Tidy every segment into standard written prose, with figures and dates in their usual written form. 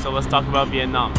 So let's talk about Vietnam.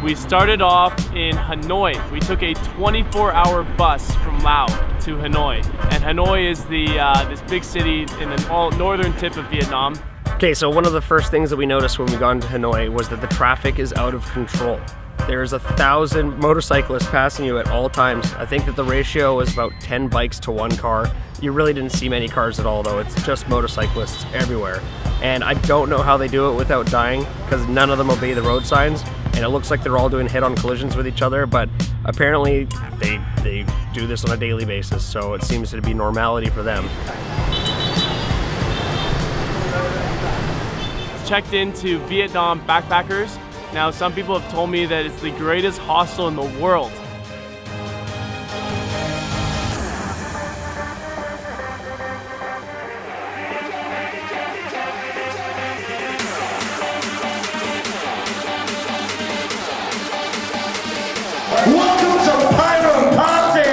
We started off in Hanoi. We took a 24-hour bus from Laos to Hanoi. And Hanoi is this big city in the northern tip of Vietnam. Okay, so one of the first things that we noticed when we got into Hanoi was that the traffic is out of control. There's 1,000 motorcyclists passing you at all times. I think that the ratio was about 10 bikes to 1 car. You really didn't see many cars at all though. It's just motorcyclists everywhere. And I don't know how they do it without dying, because none of them obey the road signs. And it looks like they're all doing head-on collisions with each other, but apparently they do this on a daily basis, so it seems to be normality for them. Checked into Vietnam Backpackers. Now, some people have told me that it's the greatest hostel in the world. Welcome to Pyro Party!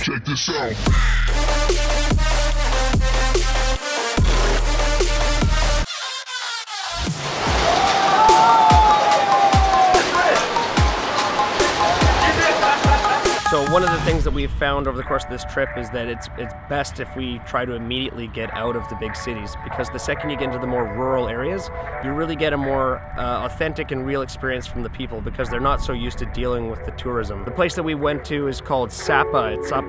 Check this out. So one of the things that we've found over the course of this trip is that it's best if we try to immediately get out of the big cities, because the second you get into the more rural areas, you really get a more authentic and real experience from the people, because they're not so used to dealing with the tourism. The place that we went to is called Sapa. It's up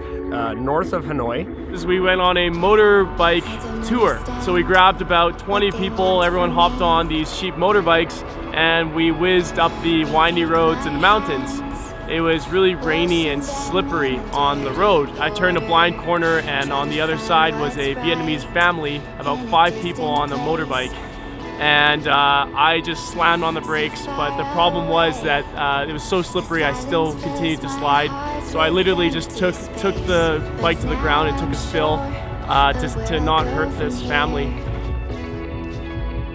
north of Hanoi. We went on a motorbike tour. So we grabbed about 20 people, everyone hopped on these cheap motorbikes, and we whizzed up the windy roads in the mountains. It was really rainy and slippery on the road. I turned a blind corner, and on the other side was a Vietnamese family, about 5 people on the motorbike. And I just slammed on the brakes, but the problem was that it was so slippery I still continued to slide. So I literally just took the bike to the ground and took a spill to not hurt this family.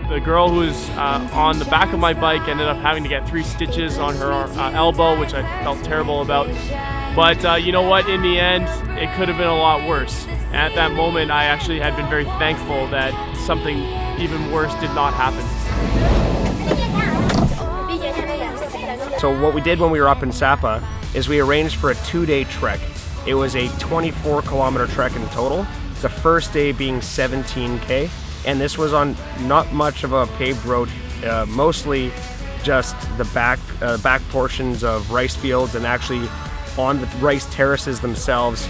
The girl who was on the back of my bike ended up having to get 3 stitches on her elbow, which I felt terrible about. But you know what, in the end, it could have been a lot worse. At that moment, I actually had been very thankful that something even worse did not happen. So what we did when we were up in Sapa is we arranged for a 2-day trek. It was a 24-kilometer trek in total, the first day being 17K. And this was on not much of a paved road, mostly just the back portions of rice fields, and actually on the rice terraces themselves.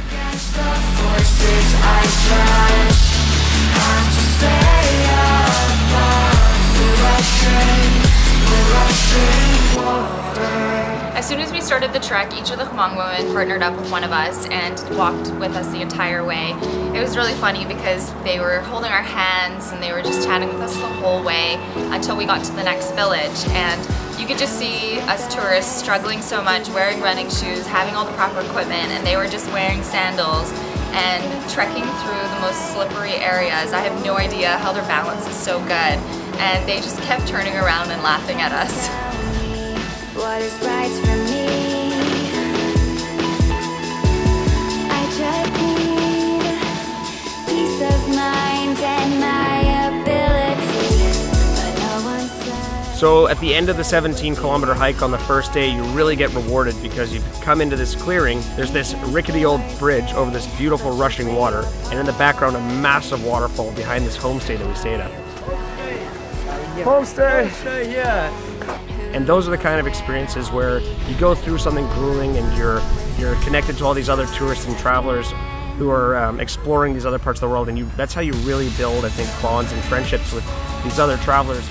As soon as we started the trek, each of the Hmong women partnered up with one of us and walked with us the entire way. It was really funny because they were holding our hands and they were just chatting with us the whole way until we got to the next village. And you could just see us tourists struggling so much, wearing running shoes, having all the proper equipment, and they were just wearing sandals and trekking through the most slippery areas. I have no idea how their balance is so good. And they just kept turning around and laughing at us. What is right for me? I just need peace of mind and my ability, but no one said. So at the end of the 17-kilometer hike on the first day, you really get rewarded because you come into this clearing. There's this rickety old bridge over this beautiful rushing water, and in the background a massive waterfall behind this homestay that we stayed at. Homestay, yeah. And those are the kind of experiences where you go through something grueling and you're connected to all these other tourists and travelers who are exploring these other parts of the world, and that's how you really build, I think, bonds and friendships with these other travelers.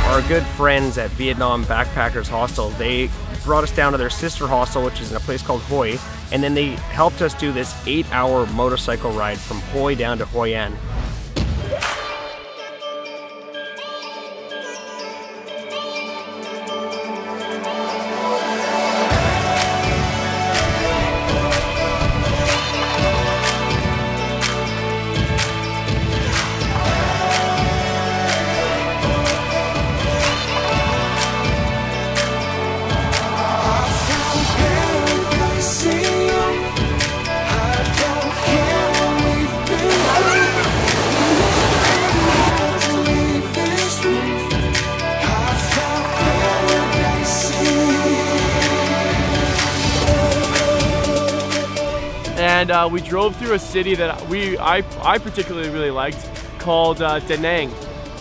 Our good friends at Vietnam Backpackers Hostel, they brought us down to their sister hostel, which is in a place called Hoi, and then they helped us do this 8-hour motorcycle ride from Hoi down to Hoi An. and we drove through a city that I particularly really liked, called Da Nang.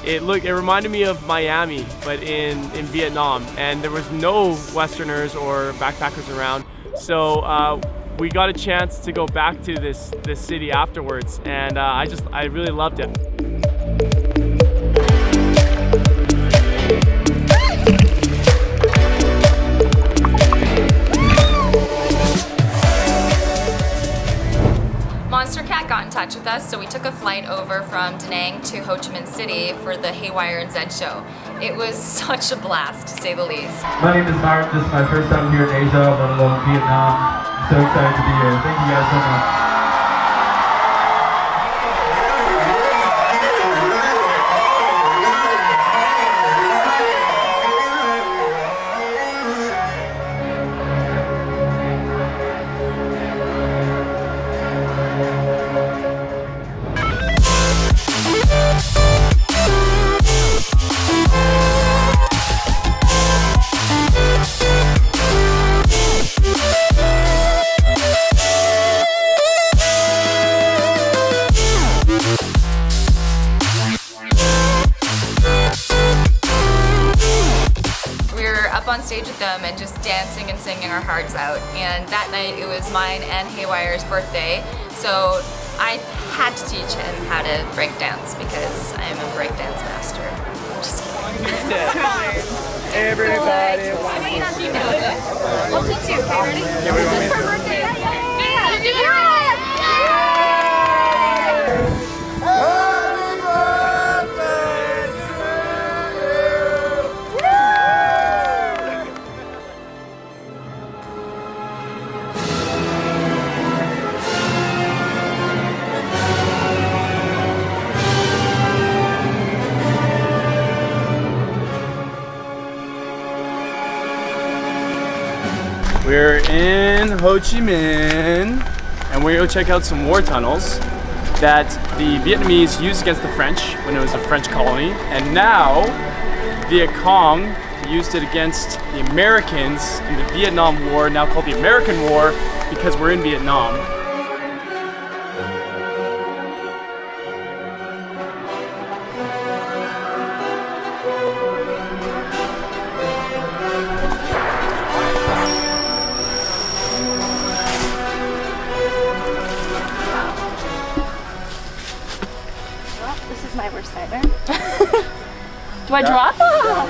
It reminded me of Miami, but in Vietnam, and there was no Westerners or backpackers around. So we got a chance to go back to this city afterwards, and I really loved it. Got in touch with us, so we took a flight over from Da Nang to Ho Chi Minh City for the Haywire and Zed show. It was such a blast, to say the least. My name is Mark. This is my first time here in Asia, let alone Vietnam. I'm so excited to be here. Thank you guys so much. On stage with them and just dancing and singing our hearts out, and that night it was mine and Haywire's birthday, so I had to teach him how to break dance because I am a break dance master. I'm just kidding. Everybody I'll teach you, okay, ready? Yeah, we want me to. Birthday. We're in Ho Chi Minh, and we're going to check out some war tunnels that the Vietnamese used against the French when it was a French colony, and now Viet Cong used it against the Americans in the Vietnam War, now called the American War, because we're in Vietnam. This is my worst nightmare. Do I drop? Wow.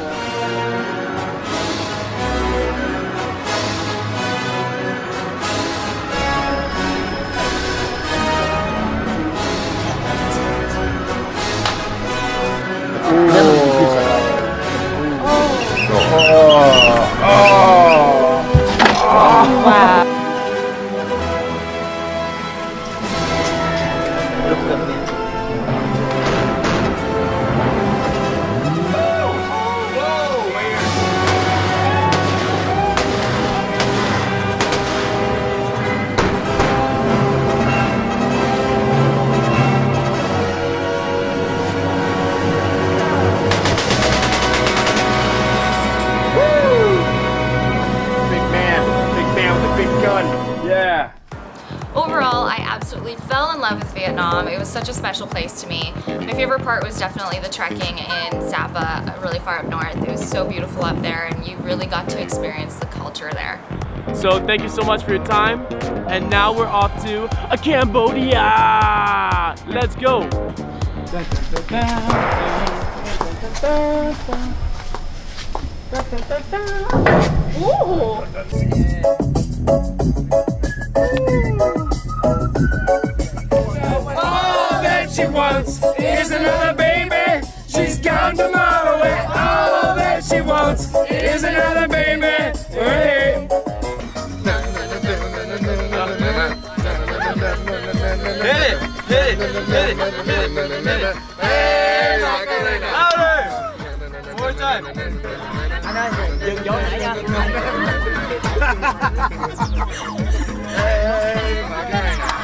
Yeah. Overall, I absolutely fell in love with Vietnam. It was such a special place to me. My favorite part was definitely the trekking in Sapa, really far up north. It was so beautiful up there, and you really got to experience the culture there. So thank you so much for your time, and now we're off to Cambodia! Let's go! Ooh. All that she wants is another baby. She's gone from all away. All that she wants is another baby. Hey. Hit it, hit it, hit it, hit it, hit it. Hey, Macarena. Louder. One more time. Hey, Macarena.